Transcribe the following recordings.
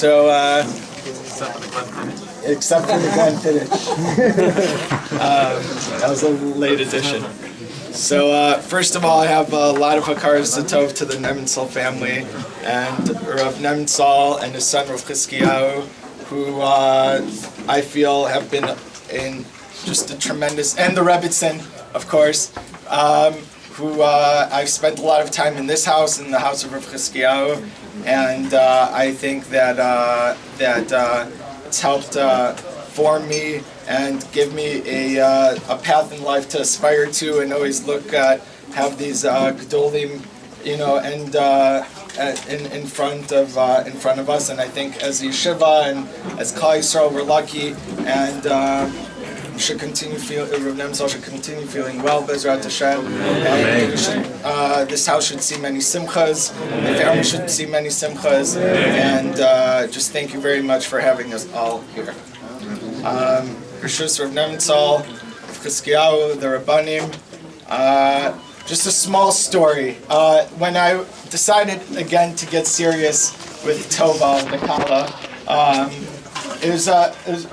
So, except for the Glenfiddich. That was a late addition. So, first of all, I have a lot of Hakaras Tov to the Nementzal family, and Rav Nementzal and his son Rav Chizkiyahu, who I feel have been in just a tremendous, and the Rebbitzin, of course, who I've spent a lot of time in this house, in the house of Rav Chizkiyahu, and I think that it's helped form me and give me a path in life to aspire to, and always look at, have these gedolim, and in front of us. And I think as yeshiva and as Klal Yisrael, we're lucky, and should continue Rav Nementzal should continue feeling well, Bezrat Hashem. And this house should see many simchas. The family should see many simchas. And just thank you very much for having us all here. Rishus Rav Nementzal, Chizkiyahu, the Rabbanim. Just a small story. When I decided again to get serious with Tova, the Kala, it was,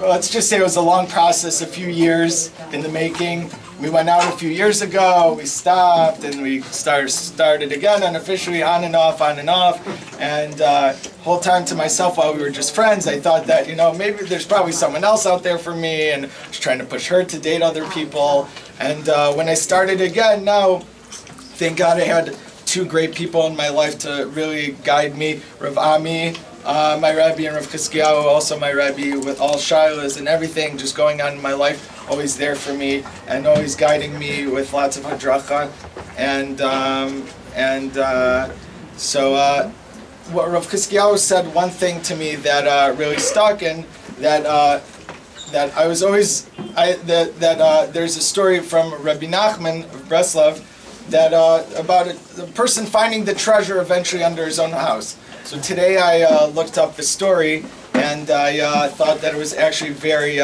let's just say it was a long process, a few years in the making. We went out a few years ago, we stopped, and we started again, unofficially, on and off. And whole time to myself, while we were just friends, I thought that, maybe there's probably someone else out there for me, and I was trying to push her to date other people. And when I started again, now, thank God I had two great people in my life to really guide me. Rav Ami, my Rebbe, and Rav Chizkiyahu, also my Rebbe, with all shilas and everything just going on in my life, always there for me and always guiding me with lots of hadracha. So what Rav Chizkiyahu said, one thing to me that really stuck, and that I was always, there's a story from Rabbi Nachman of Breslov that about a person finding the treasure eventually under his own house. So today I looked up the story, and I thought that it was actually very,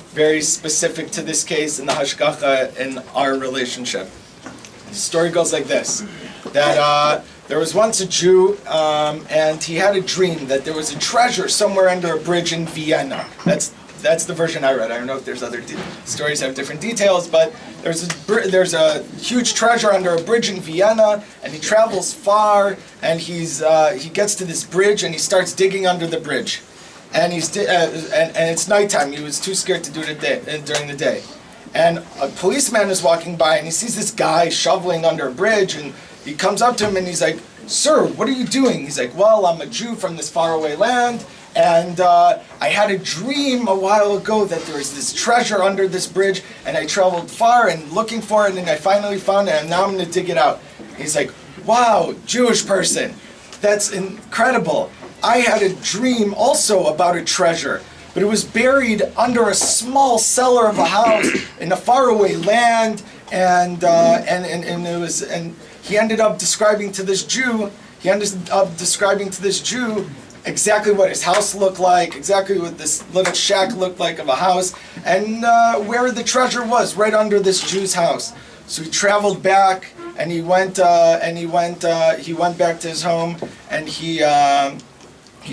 very specific to this case and the hashgacha in our relationship. The story goes like this: that there was once a Jew, and he had a dream that there was a treasure somewhere under a bridge in Vienna. That's the version I read. I don't know if there's other stories that have different details, but there's a huge treasure under a bridge in Vienna, and he travels far, and he gets to this bridge, and he starts digging under the bridge, and and it's nighttime. He was too scared to do it during the day, and a policeman is walking by, and he sees this guy shoveling under a bridge, and he comes up to him, and he's like, "Sir, what are you doing?" He's like, "Well, I'm a Jew from this faraway land, and I had a dream a while ago that there was this treasure under this bridge, and I traveled far and looking for it, and I finally found it, and now I'm going to dig it out." He's like, "Wow, Jewish person, that's incredible. I had a dream also about a treasure, but it was buried under a small cellar of a house in a faraway land, and he ended up describing to this Jew exactly what his house looked like, exactly what this little shack looked like of a house, and where the treasure was, right under this Jew's house." So he traveled back, and he went back to his home, and he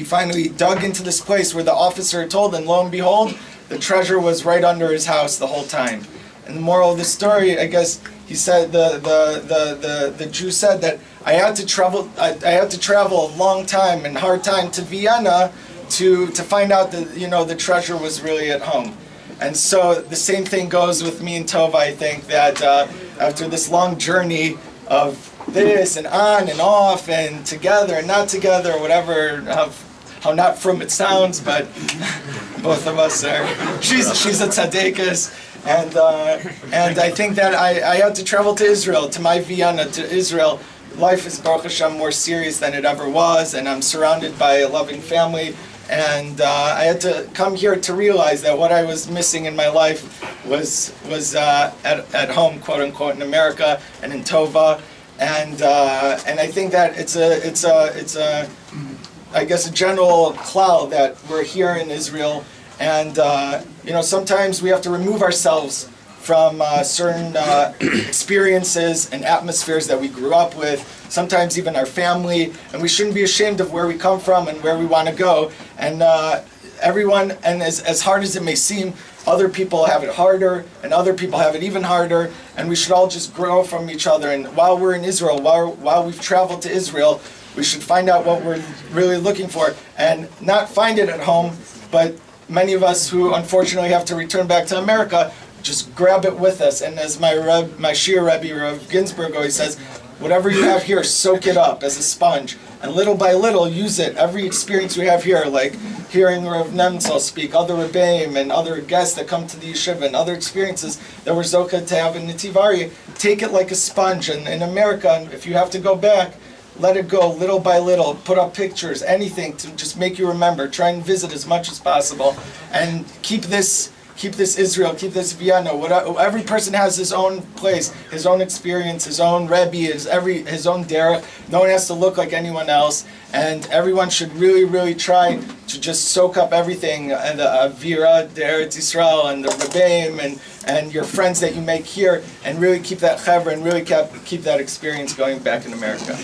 finally dug into this place where the officer had told, and lo and behold, the treasure was right under his house the whole time. And the moral of the story, I guess, he said, the Jew said that I had to travel a long time and hard time to Vienna to find out that the treasure was really at home. And so the same thing goes with me and Tova. I think that after this long journey of this and on and off and together and not together, whatever, how not from it sounds, but both of us are. She's a tzaddikus. And I think that I had to travel to Israel, to my Vienna, to Israel. Life is, Baruch Hashem, more serious than it ever was, and I'm surrounded by a loving family. And I had to come here to realize that what I was missing in my life was at home, quote unquote, in America and in Tova. And I think that it's a I guess a general klal that we're here in Israel. And sometimes we have to remove ourselves from certain experiences and atmospheres that we grew up with, sometimes even our family, and we shouldn't be ashamed of where we come from and where we want to go. And everyone, and as hard as it may seem, other people have it harder, and other people have it even harder, and we should all just grow from each other. And while we're in Israel, while we've traveled to Israel, we should find out what we're really looking for, and not find it at home, but many of us who unfortunately have to return back to America, just grab it with us. And as my Shir Rebbe, Rav Ginsburg, always says, whatever you have here, soak it up as a sponge, and little by little use it. Every experience we have here, like hearing Rav Nemtsal speak, other Rebbeim and other guests that come to the yeshiva, and other experiences that we're zocheh to have in Netiv Aryeh, take it like a sponge. And in America, and if you have to go back, let it go little by little. Put up pictures, anything to just make you remember. Try and visit as much as possible, and keep this Israel, keep this Vienna. Every person has his own place, his own experience, his own Rebbe, his own derech. No one has to look like anyone else, and everyone should really, really try to just soak up everything, and the Avira, the Eretz Yisrael, and the Rebbeim, and your friends that you make here, and really keep that chevra, and really keep that experience going back in America.